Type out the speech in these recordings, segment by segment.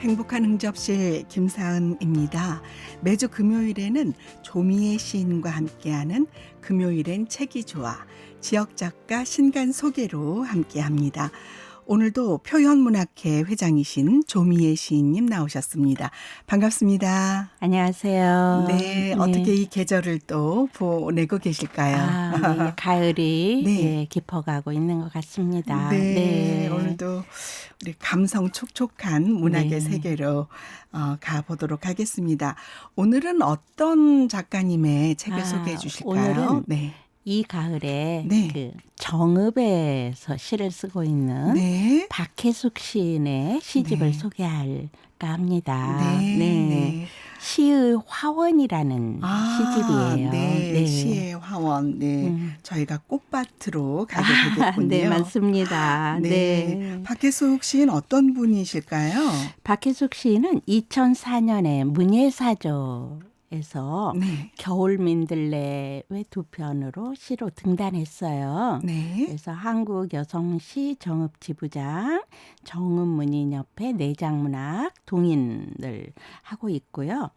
행복한 흥접실 김사은입니다. 매주 금요일에는 조미애 시인과 함께하는 금요일엔 책이 좋아 지역작가 신간 소개로 함께합니다. 오늘도 표현문학회 회장이신 조미애 시인님 나오셨습니다. 반갑습니다. 안녕하세요. 네, 어떻게 이 계절을 또 보내고 계실까요? 네, 가을이 네. 깊어가고 있는 것 같습니다. 네, 오늘도 우리 감성 촉촉한 문학의 네. 세계로 가보도록 하겠습니다. 오늘은 어떤 작가님의 책을 소개해 주실까요? 오늘은 네. 이 가을에 네. 그 정읍에서 시를 쓰고 있는 네. 박혜숙 시인의 시집을 네. 소개할까 합니다. 네. 네. 시의 화원이라는 시집이에요. 네. 시의 화원. 네. 저희가 꽃밭으로 가게 되겠군요. 네, 맞습니다. 네. 박혜숙 시인 어떤 분이실까요? 박혜숙 시인은 2004년에 문예사조에서 네. 겨울 민들레의 두 편으로 시로 등단했어요. 네. 그래서 한국여성시 정읍지부장, 정읍문인협회 내장문학 동인을 하고 있고요.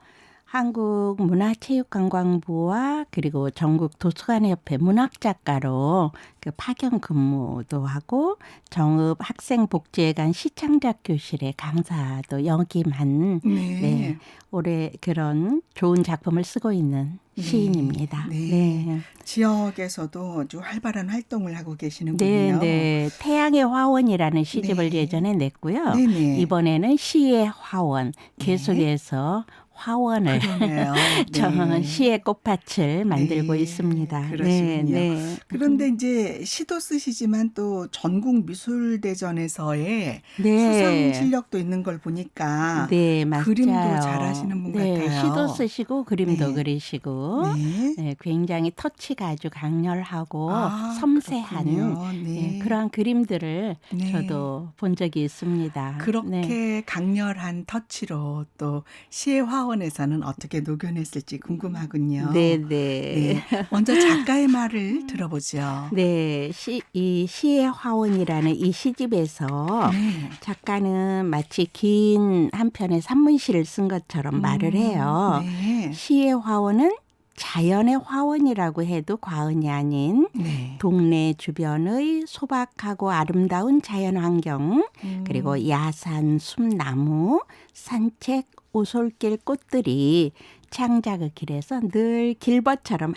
한국문화체육관광부와 그리고 전국도서관협회 문학작가로 그 파견 근무도 하고 정읍 학생복지회관 시창작 교실의 강사도 역임한 네. 올해 그런 좋은 작품을 쓰고 있는 시인입니다. 네. 지역에서도 아주 활발한 활동을 하고 계시는군요. 네. 태양의 화원이라는 시집을 네. 예전에 냈고요. 네네. 이번에는 시의 화원, 계속해서 화원을 그러네요. 네. 시의 꽃밭을 만들고 네. 있습니다. 그러시군요. 그런데 이제 시도 쓰시지만 또 전국 미술대전에서의 수상 실력도 있는 걸 보니까 네, 맞아요. 그림도 잘하시는 분 같아요. 시도 쓰시고 그림도 네. 그리시고 네. 굉장히 터치가 아주 강렬하고 섬세한 그렇군요. 네. 그러한 그림들을 네. 저도 본 적이 있습니다. 그렇게 강렬한 터치로 또 시의 화원에서는 어떻게 녹여냈을지 궁금하군요. 네. 먼저 작가의 말을 들어보죠. 네, 이 시의 화원이라는 이 시집에서 네. 작가는 마치 긴 한 편의 산문시를 쓴 것처럼 말을 해요. 네. 시의 화원은 자연의 화원이라고 해도 과언이 아닌 네. 동네 주변의 소박하고 아름다운 자연 환경, 그리고 야산, 숲나무, 산책, 오솔길 꽃들이 창작의 길에서 늘 길벗처럼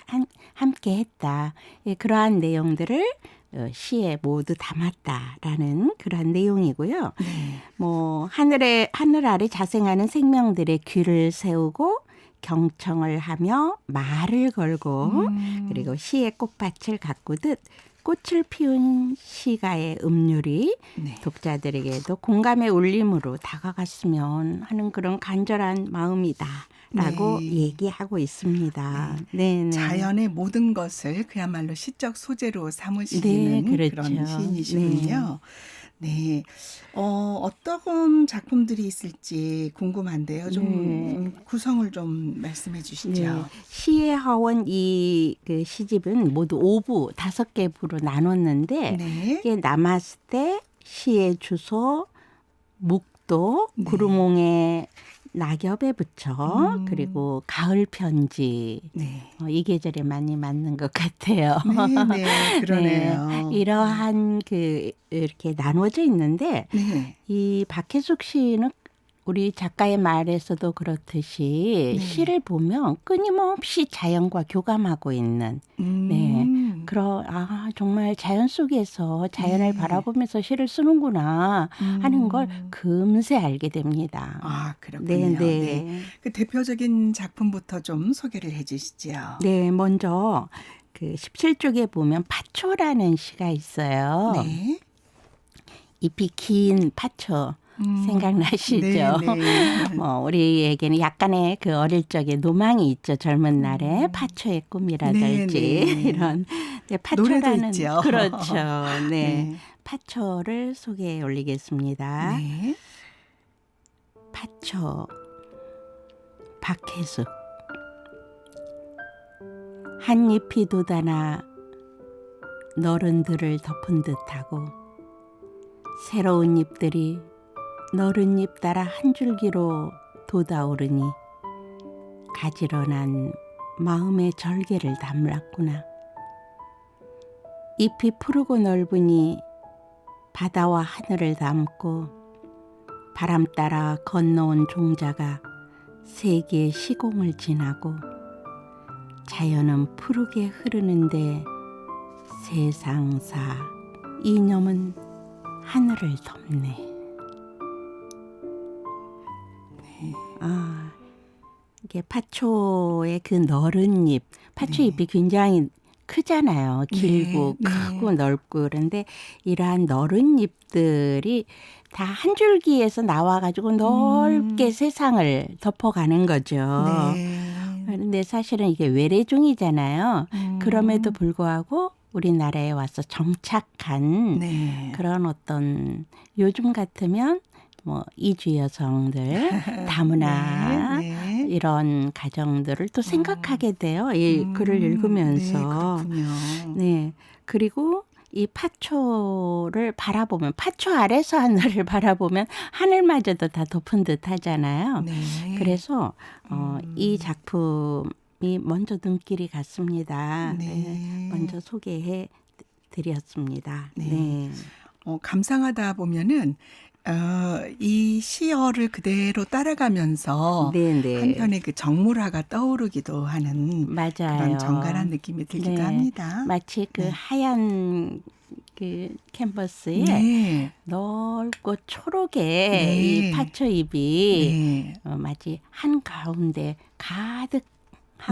함께 했다. 그러한 내용들을 시에 모두 담았다라는 그러한 내용이고요. 하늘 아래 자생하는 생명들의 귀를 세우고 경청을 하며 말을 걸고 그리고 시의 꽃밭을 가꾸듯 꽃을 피운 시가의 음률이 독자들에게도 공감의 울림으로 다가갔으면 하는 그런 간절한 마음이다라고 얘기하고 있습니다. 네. 자연의 모든 것을 그야말로 시적 소재로 삼으시는 그런 시인이시군요. 네. 어떤 작품들이 있을지 궁금한데요. 좀 구성을 좀 말씀해 주시죠. 시의 화원 그 시집은 모두 5부, 5개 부로 나눴는데 이게 남았을 때 시의 주소, 묵도, 구루몽의 낙엽의 부처, 그리고 가을 편지. 이 계절에 많이 맞는 것 같아요. 네, 그러네요. 이러한 이렇게 나눠져 있는데 이 박혜숙 시인은 우리 작가의 말에서도 그렇듯이 시를 보면 끊임없이 자연과 교감하고 있는 정말 자연 속에서 자연을 바라보면서 시를 쓰는구나 하는 걸 금세 알게 됩니다. 그렇군요. 네. 그 대표적인 작품부터 좀 소개를 해 주시죠. 네, 먼저 그 17쪽에 보면 파초라는 시가 있어요. 네. 잎이 긴 파초. 생각나시죠? 우리에게는 약간의 그 어릴 적에 노망이 있죠. 젊은 날에 파초의 꿈이라든지 이런 파초라는 있죠. 그렇죠. 파초를 소개해 올리겠습니다. 파초 박혜숙 한 잎이 돋아나 너른들을 덮은 듯하고 새로운 잎들이 너른 잎 따라 한 줄기로 돋아오르니 가지런한 마음의 절개를 담랐구나. 잎이 푸르고 넓으니 바다와 하늘을 담고 바람 따라 건너온 종자가 세계의 시공을 지나고 자연은 푸르게 흐르는데 세상사 이념은 하늘을 덮네. 이게 파초의 그 너른 잎, 파초 네. 잎이 굉장히 크잖아요. 길고 네, 크고 넓고. 그런데 이러한 너른 잎들이 다 한 줄기에서 나와가지고 넓게 세상을 덮어가는 거죠. 네. 그런데 사실은 이게 외래종이잖아요. 음. 그럼에도 불구하고 우리나라에 와서 정착한 네. 그런 어떤 요즘 같으면 뭐 이주 여성들 다문화 네. 이런 가정들을 또 생각하게 돼요. 이 글을 네, 읽으면서. 그렇군요. 네. 그리고 이 파초를 바라보면 파초 아래서 하늘을 바라보면 하늘마저도 다 덮은 듯 하잖아요. 네. 그래서 이 작품이 먼저 눈길이 갔습니다. 네. 먼저 소개해 드렸습니다. 네. 네. 감상하다 보면은 이 시어를 그대로 따라가면서 네. 한편의 그 정물화가 떠오르기도 하는 맞아요. 그런 정갈한 느낌이 들기도 네. 합니다. 마치 그 네. 하얀 그 캔버스에 네. 넓고 초록의 네. 이 파초잎이 네. 마치 한 가운데 가득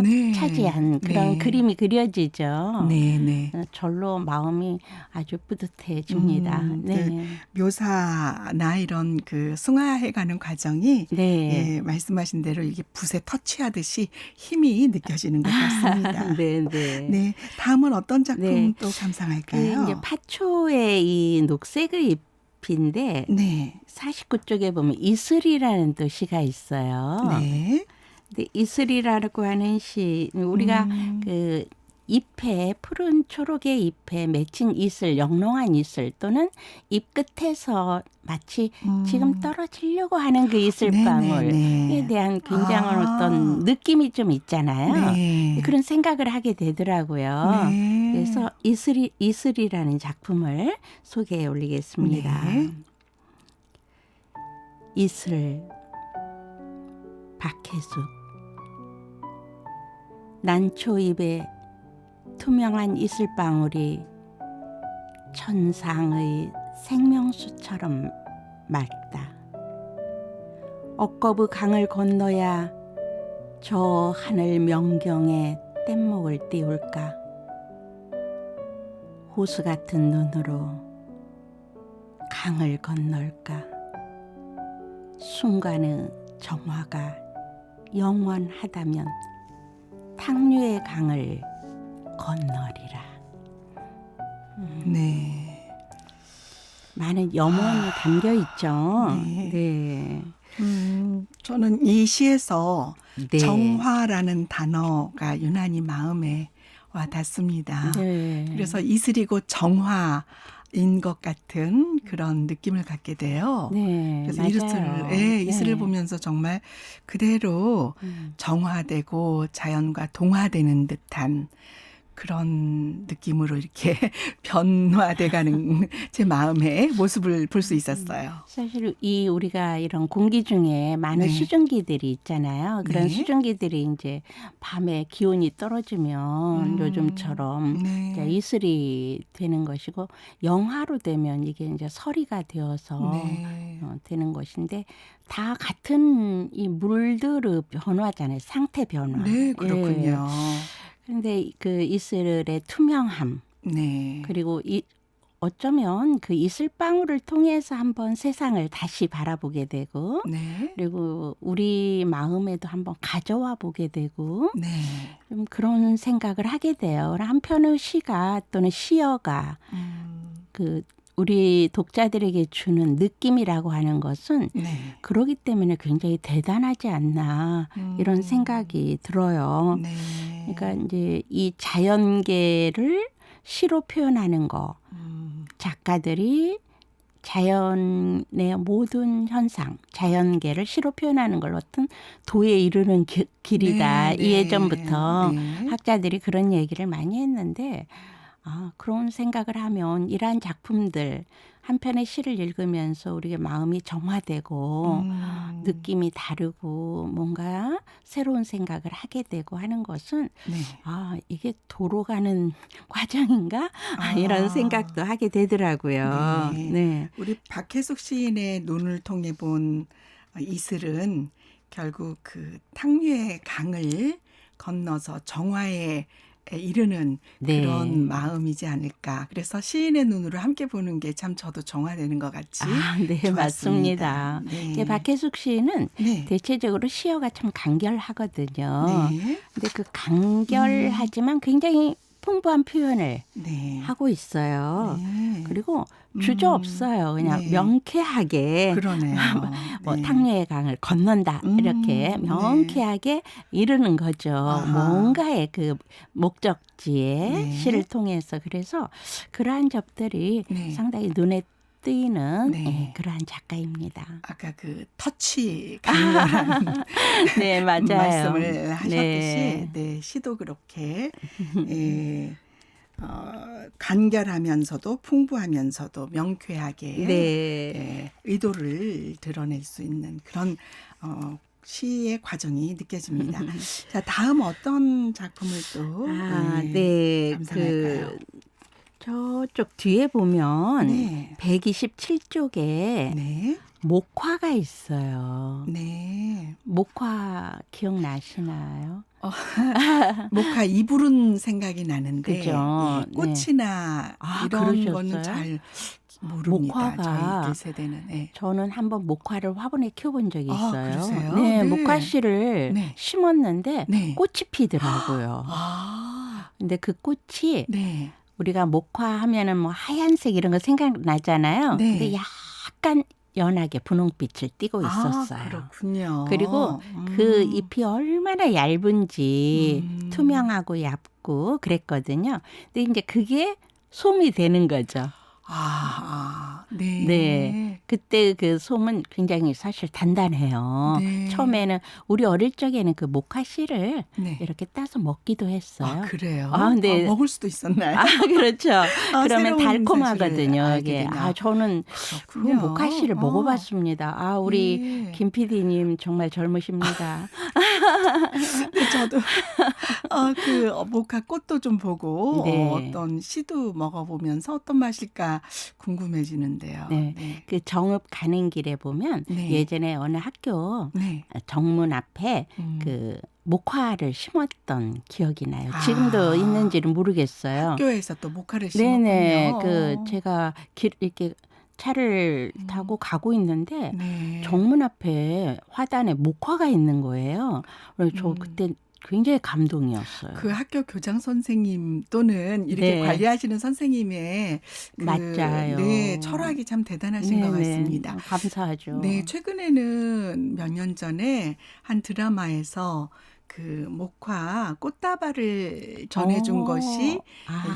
네. 차지한 그런 네. 그림이 그려지죠. 네, 네. 절로 마음이 아주 뿌듯해집니다. 네. 묘사나 이런 그 승화해가는 과정이 네. 예, 말씀하신 대로 이게 붓에 터치하듯이 힘이 느껴지는 것 같습니다. 네. 네, 다음은 어떤 작품 네. 또 그 감상할까요? 이제 파초의 이 녹색의 잎인데 네, 49쪽에 보면 이슬이라는 또 시가 있어요. 네, 근데 이슬이라고 하는 시 우리가 그 잎에 푸른 초록의 잎에 맺힌 이슬, 영롱한 이슬 또는 잎 끝에서 마치 지금 떨어지려고 하는 그 이슬방울에 네네네. 대한 굉장한 어떤 느낌이 좀 있잖아요. 네. 그런 생각을 하게 되더라고요. 네. 그래서 이슬이라는 작품을 소개해 올리겠습니다. 네. 이슬 박혜숙 난초잎에 투명한 이슬방울이 천상의 생명수처럼 맑다. 억거부 강을 건너야 저 하늘 명경에 뗏목을 띄울까. 호수 같은 눈으로 강을 건널까. 순간의 정화가 영원하다면 탕류의 강을 건너리라. 네. 많은 염원이 담겨 있죠. 네. 저는 이 시에서 네. 정화라는 단어가 유난히 마음에 와 닿습니다. 네. 그래서 이슬이고 정화인 것 같은 그런 느낌을 갖게 돼요. 네, 그래서 맞아요. 이슬을 네. 보면서 정말 그대로 정화되고 자연과 동화되는 듯한 그런 느낌으로 이렇게 변화돼가는 제 마음의 모습을 볼 수 있었어요. 사실 이 우리가 이런 공기 중에 많은 네. 수증기들이 있잖아요. 그런 네. 수증기들이 이제 밤에 기온이 떨어지면 요즘처럼 네. 이제 이슬이 되는 것이고 영하로 되면 이게 이제 서리가 되어서 네. 되는 것인데 다 같은 이 물들의 변화잖아요. 상태 변화. 네, 그렇군요. 그런데 그 이슬의 투명함 네. 그리고 어쩌면 그 이슬방울을 통해서 한번 세상을 다시 바라보게 되고 네. 그리고 우리 마음에도 한번 가져와 보게 되고 네. 좀 그런 생각을 하게 돼요. 한편의 시가 또는 시어가 그 우리 독자들에게 주는 느낌이라고 하는 것은 네. 그러기 때문에 굉장히 대단하지 않나 이런 생각이 들어요. 네. 그러니까 이제 이 자연계를 시로 표현하는 거 작가들이 자연의 모든 현상, 자연계를 시로 표현하는 걸 어떤 도에 이르는 길이다. 네, 네. 예전부터 네. 학자들이 그런 얘기를 많이 했는데 그런 생각을 하면 이러한 작품들 한편의 시를 읽으면서 우리의 마음이 정화되고 느낌이 다르고 뭔가 새로운 생각을 하게 되고 하는 것은 네. 이게 도로 가는 과정인가? 이런 생각도 하게 되더라고요. 네. 네. 우리 박혜숙 시인의 눈을 통해 본 이슬은 결국 그 탕류의 강을 건너서 정화에 이르는 네. 그런 마음이지 않을까. 그래서 시인의 눈으로 함께 보는 게 참 저도 정화되는 것 같이 네, 좋았습니다. 맞습니다. 네. 박혜숙 시인은 네. 대체적으로 시어가 참 간결하거든요. 네. 근데 그 간결하지만 굉장히 풍부한 표현을 네. 하고 있어요. 네. 그리고 주저 없어요. 그냥 네. 명쾌하게 그러네요. 뭐 네. 탕류의 강을 건넌다 이렇게 명쾌하게 이르는 거죠. 아하. 뭔가의 그 목적지에 네. 시를 통해서 그래서 그러한 점들이 네. 상당히 눈에 띄는 네. 그러한 작가입니다. 아까 그 터치 강렬한 네, 맞아요. 말씀을 하셨듯이 네. 네, 시도 그렇게 간결하면서도 풍부하면서도 명쾌하게 네. 의도를 드러낼 수 있는 그런 시의 과정이 느껴집니다. 자, 다음 어떤 작품을 또 네. 감상할까요? 저쪽 뒤에 보면 네. 127쪽에 네. 목화가 있어요. 네. 목화 기억나시나요? 목화 이불은 생각이 나는데 그죠. 예, 꽃이나 아, 이런 그러셨어요? 거는 잘 모릅니다. 목화가 저희들 세대는. 네. 저는 한번 목화를 화분에 키워본 적이 아, 있어요. 그러세요? 네, 네. 목화씨를 네. 심었는데 네. 꽃이 피더라고요. 근데 그 꽃이 네. 우리가 목화 하면은 뭐 하얀색 이런 거 생각나잖아요. 네. 근데 약간 연하게 분홍빛을 띠고 있었어요. 그렇군요. 그리고 그 잎이 얼마나 얇은지 투명하고 얇고 그랬거든요. 근데 이제 그게 솜이 되는 거죠. 네. 네. 그때 그 솜은 굉장히 사실 단단해요. 네. 처음에는 우리 어릴 적에는 그 목화 씨를 네. 이렇게 따서 먹기도 했어요. 그래요? 네. 먹을 수도 있었나요? 그렇죠. 그러면 새로운 달콤하거든요. 사실을 이게. 알게 되네요. 저는 그 그렇군요. 목화 씨를 먹어봤습니다. 우리 네. 김 PD님 정말 젊으십니다. 네, 저도 그 목화 꽃도 좀 보고 네. 어떤 씨도 먹어보면서 어떤 맛일까 궁금해지는데요. 네. 그 정읍 가는 길에 보면 네. 예전에 어느 학교 네. 정문 앞에 그 목화를 심었던 기억이 나요. 지금도 있는지는 모르겠어요. 학교에서 또 목화를 심었군요. 네네. 제가 이렇게 차를 타고 가고 있는데 네. 정문 앞에 화단에 목화가 있는 거예요. 그래서 저 그때 굉장히 감동이었어요. 그 학교 교장 선생님 또는 이렇게 네. 관리하시는 선생님의 맞아요. 네, 철학이 참 대단하신 것 같습니다. 감사하죠. 네, 최근에는 몇 년 전에 한 드라마에서 그 목화 꽃다발을 전해준 것이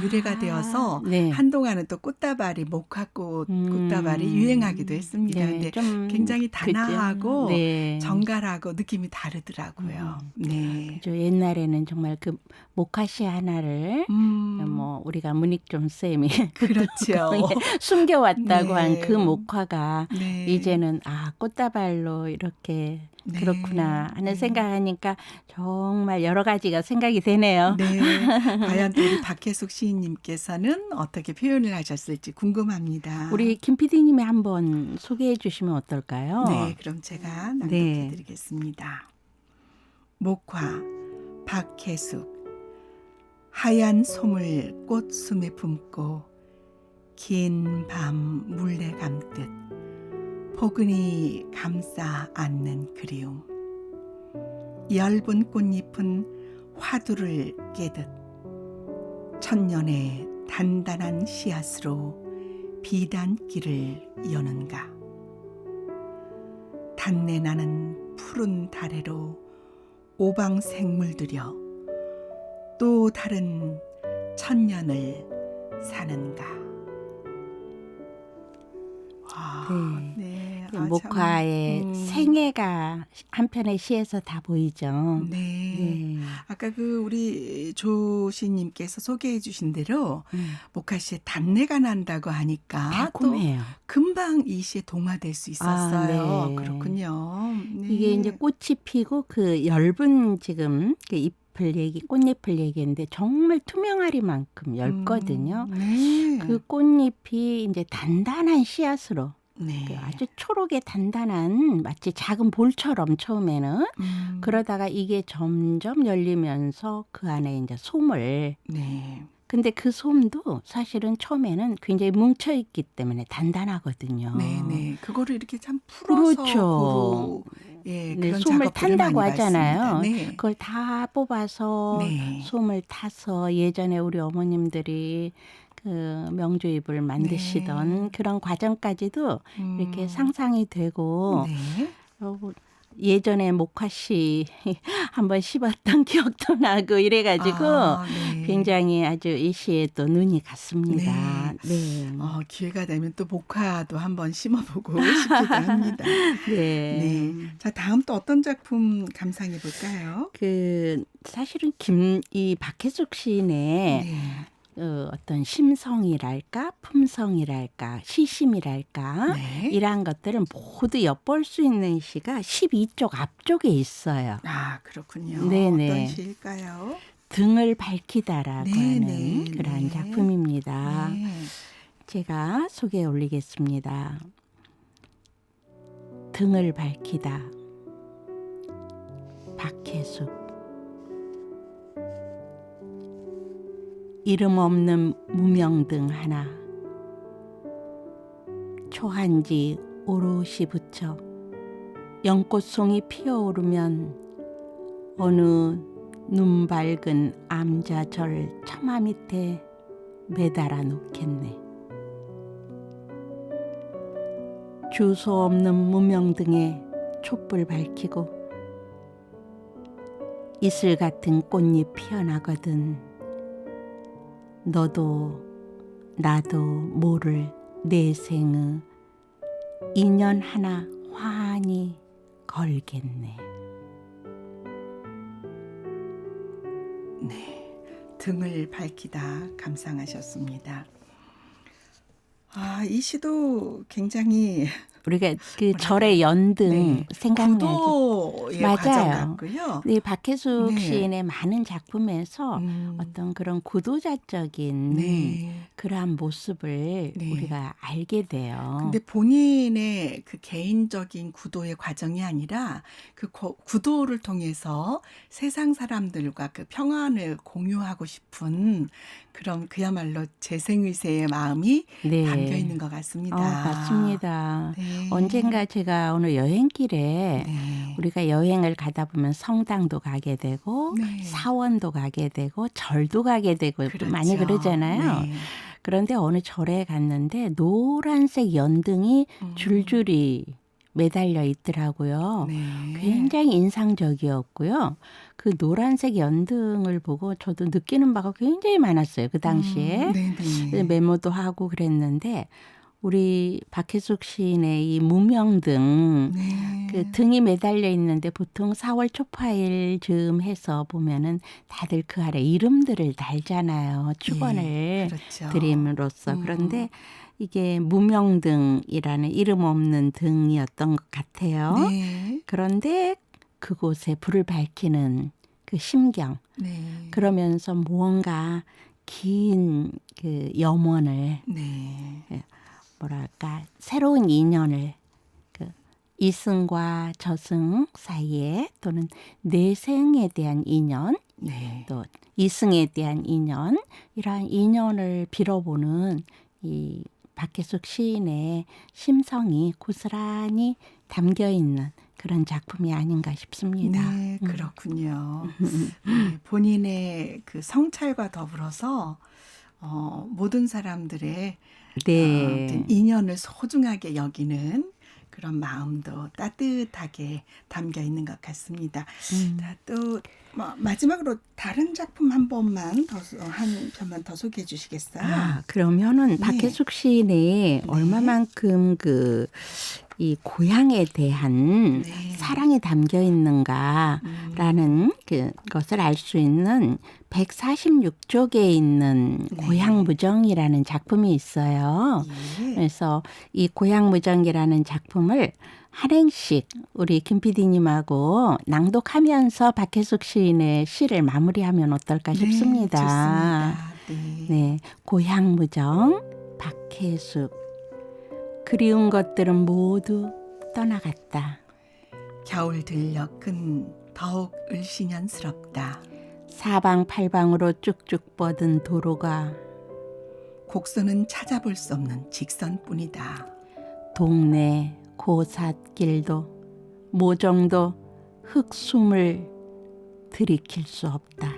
유래가 되어서 네. 한동안은 또 꽃다발이 꽃다발이 유행하기도 했습니다. 네, 근데 굉장히 단아하고 네. 정갈하고 느낌이 다르더라고요. 네. 그죠. 옛날에는 정말 그 목화씨 하나를 뭐 우리가 문익점 쌤이 그렇죠. 숨겨왔다고 네. 한 그 목화가 네. 이제는 꽃다발로 이렇게 네. 그렇구나 하는 생각하니까 정말 여러 가지가 생각이 되네요. 네. 과연 우리 박혜숙 시인님께서는 어떻게 표현을 하셨을지 궁금합니다. 우리 김 PD님이 한번 소개해 주시면 어떨까요? 네, 그럼 제가 낭독해 드리겠습니다. 목화, 박혜숙. 하얀 솜을 꽃숨에 품고 긴 밤 물레 감듯 포근히 감싸 안는 그리움. 엷은 꽃잎은 화두를 깨듯 천년의 단단한 씨앗으로 비단길을 여는가. 단내 나는 푸른 다래로 오방생물 들여 또 다른 천년을 사는가. 아, 네. 아, 참. 목화의 생애가 한편의 시에서 다 보이죠. 네. 네. 아까 그 우리 조씨님께서 소개해 주신 대로 목화씨의 단내가 난다고 하니까 또 달콤해요. 금방 이 시에 동화될 수 있었어요. 네. 그렇군요. 네. 이게 이제 꽃이 피고 그 엷은 지금 그 잎을 꽃잎을 얘기했는데 정말 투명하리만큼 엷거든요. 네. 그 꽃잎이 이제 단단한 씨앗으로 네. 그 아주 초록의 단단한 마치 작은 볼처럼 처음에는 그러다가 이게 점점 열리면서 그 안에 이제 솜을 네. 근데 그 솜도 사실은 처음에는 굉장히 뭉쳐 있기 때문에 단단하거든요. 네네. 그거를 이렇게 참 풀어서 그렇죠. 예, 네, 그런 솜을 작업들을 탄다고 많이 하잖아요. 봤습니다. 네. 그걸 다 뽑아서 네. 솜을 타서 예전에 우리 어머님들이 그 명주잎을 만드시던 네. 그런 과정까지도 이렇게 상상이 되고 네. 예전에 목화씨 한번 씹었던 기억도 나고 이래가지고 아, 네. 굉장히 아주 이 시에 또 눈이 갔습니다. 네. 기회가 되면 또 목화도 한번 심어보고 싶기도 합니다. 네. 네. 자, 다음 또 어떤 작품 감상해 볼까요? 그 사실은 이 박혜숙 시인의 네. 어떤 심성이랄까 품성이랄까 시심이랄까 네. 이러한 것들을 모두 엿볼 수 있는 시가 12쪽 앞쪽에 있어요. 아, 그렇군요. 네네. 어떤 시일까요? 등을 밝히다라고 하는 네. 그러한 네. 작품입니다. 네. 제가 소개해 올리겠습니다. 등을 밝히다. 박혜숙. 이름 없는 무명등 하나 초한지 오롯이 붙여 연꽃송이 피어오르면 어느 눈 밝은 암자절 처마 밑에 매달아 놓겠네. 주소 없는 무명등에 촛불 밝히고 이슬 같은 꽃잎 피어나거든. 너도 나도 모를 내 생의 인연 하나 환히 걸겠네. 네. 등을 밝히다 감상하셨습니다. 아, 이 시도 굉장히 우리가 그 절의 연등 네. 생각나죠. 구도의 맞아요. 과정 같고요. 네, 박혜숙 네. 시인의 많은 작품에서 어떤 그런 구도자적인 네. 그러한 모습을 네. 우리가 알게 돼요. 근데 본인의 그 개인적인 구도의 과정이 아니라 그 구도를 통해서 세상 사람들과 그 평안을 공유하고 싶은 그런 그야말로 재생의세의 마음이 네. 담겨 있는 것 같습니다. 맞습니다. 네. 언젠가 제가 어느 여행길에 네. 우리가 여행을 가다 보면 성당도 가게 되고 네. 사원도 가게 되고 절도 가게 되고 그렇죠. 많이 그러잖아요. 네. 그런데 어느 절에 갔는데 노란색 연등이 줄줄이 매달려 있더라고요. 네. 굉장히 인상적이었고요. 그 노란색 연등을 보고 저도 느끼는 바가 굉장히 많았어요. 그 당시에. 네네. 메모도 하고 그랬는데 우리 박혜숙 시인의 이 무명등 네. 그 등이 매달려 있는데 보통 4월 초파일 즈음 해서 보면은 다들 그 아래 이름들을 달잖아요. 축원을 네. 그렇죠. 드림으로써. 그런데 이게 무명등이라는 이름 없는 등이었던 것 같아요. 네. 그런데 그곳에 불을 밝히는 그 심경. 네. 그러면서 무언가 긴 그 염원을 네. 뭐랄까 새로운 인연을 그 이승과 저승 사이에 또는 내생에 대한 인연 네. 또 이승에 대한 인연 이러한 인연을 빌어보는 이 박혜숙 시인의 심성이 고스란히 담겨 있는 그런 작품이 아닌가 싶습니다. 네, 그렇군요. 네, 본인의 그 성찰과 더불어서 모든 사람들의 네. 어떤 인연을 소중하게 여기는 그런 마음도 따뜻하게 담겨 있는 것 같습니다. 자, 또 마지막으로 다른 작품 한 편만 더 소개해 주시겠어요? 그러면은 네. 박혜숙 시인의 얼마만큼 이 고향에 대한 네. 사랑이 담겨 있는가라는 그것을 알 수 있는 146쪽에 있는 네. 고향무정이라는 작품이 있어요. 예. 그래서 이 고향무정이라는 작품을 한 행씩 우리 김 PD님하고 낭독하면서 박혜숙 시인의 시를 마무리하면 어떨까 싶습니다. 네, 좋습니다. 네. 네, 고향무정 박혜숙. 그리운 것들은 모두 떠나갔다. 겨울 들녘은 더욱 을씨년스럽다. 사방팔방으로 쭉쭉 뻗은 도로가 곡선은 찾아볼 수 없는 직선뿐이다. 동네 고삿길도 모정도 흙숨을 들이킬 수 없다.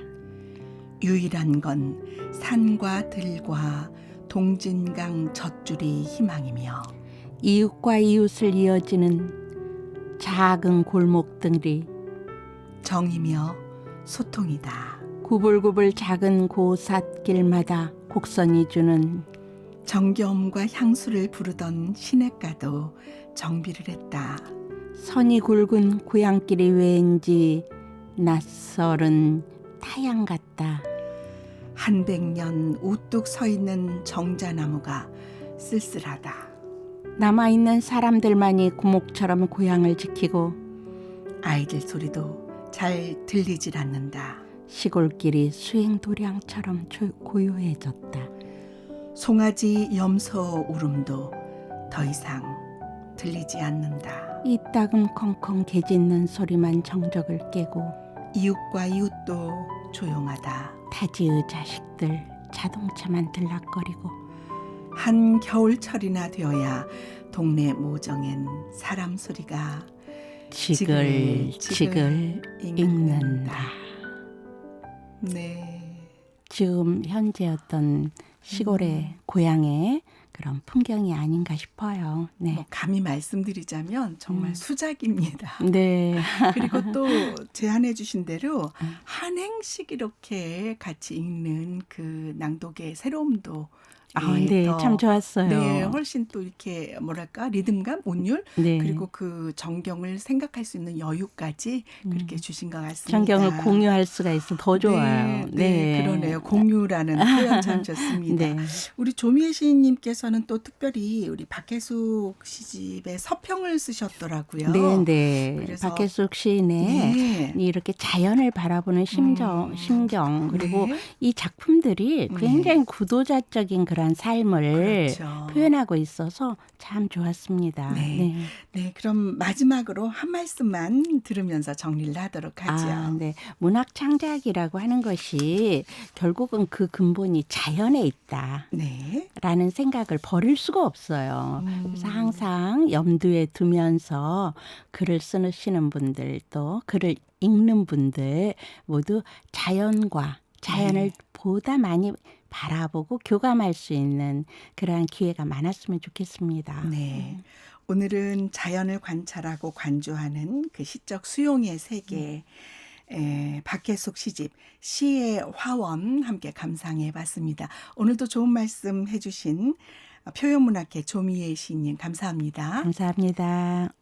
유일한 건 산과 들과 동진강 젖줄이 희망이며 이웃과 이웃을 이어지는 작은 골목들이 정이며 소통이다. 구불구불 작은 고삿길마다 곡선이 주는 정겨움과 향수를 부르던 시냇가도 정비를 했다. 선이 굵은 고향길이 왠지 낯설은 타양 같다. 한백년 우뚝 서 있는 정자나무가 쓸쓸하다. 남아있는 사람들만이 구목처럼 고향을 지키고 아이들 소리도 잘 들리질 않는다. 시골길이 수행도량처럼 고요해졌다. 송아지 염소 울음도 더 이상 들리지 않는다. 이따금 컹컹 개 짖는 소리만 정적을 깨고 이웃과 이웃도 조용하다. 타지의 자식들 자동차만 들락거리고 한 겨울철이나 되어야 동네 모정엔 사람 소리가 지글지글 읽는다. 네. 지금 현재 어떤 시골의 고향의 그런 풍경이 아닌가 싶어요. 네. 감히 말씀드리자면 정말 수작입니다. 네. 그리고 또 제안해 주신 대로 한 행씩 이렇게 같이 읽는 그 낭독의 새로움도 네, 참 좋았어요. 네, 훨씬 또 이렇게 뭐랄까 리듬감, 온율 네. 그리고 그 정경을 생각할 수 있는 여유까지 그렇게 주신 것 같습니다. 정경을 공유할 수가 있어 더 좋아요. 네, 그러네요. 공유라는 표현 참 좋습니다. 네. 우리 조미애 시인님께서는 또 특별히 우리 박혜숙 시집에 서평을 쓰셨더라고요. 네, 네. 그래서 박혜숙 시인의 네. 이렇게 자연을 바라보는 심정 그리고 네. 이 작품들이 굉장히 구도자적인 그런 삶을 그렇죠. 표현하고 있어서 참 좋았습니다. 네. 네, 그럼 마지막으로 한 말씀만 들으면서 정리를 하도록 하죠. 네. 문학 창작이라고 하는 것이 결국은 그 근본이 자연에 있다. 네. 라는 생각을 버릴 수가 없어요. 그래서 항상 염두에 두면서 글을 쓰시는 분들 또 글을 읽는 분들 모두 자연을 보다 많이 바라보고 교감할 수 있는 그러한 기회가 많았으면 좋겠습니다. 네. 오늘은 자연을 관찰하고 관조하는 그 시적 수용의 세계 박혜숙 시집 시의 화원 함께 감상해 봤습니다. 오늘도 좋은 말씀 해주신 표현문학회 조미애 시인님 감사합니다. 감사합니다.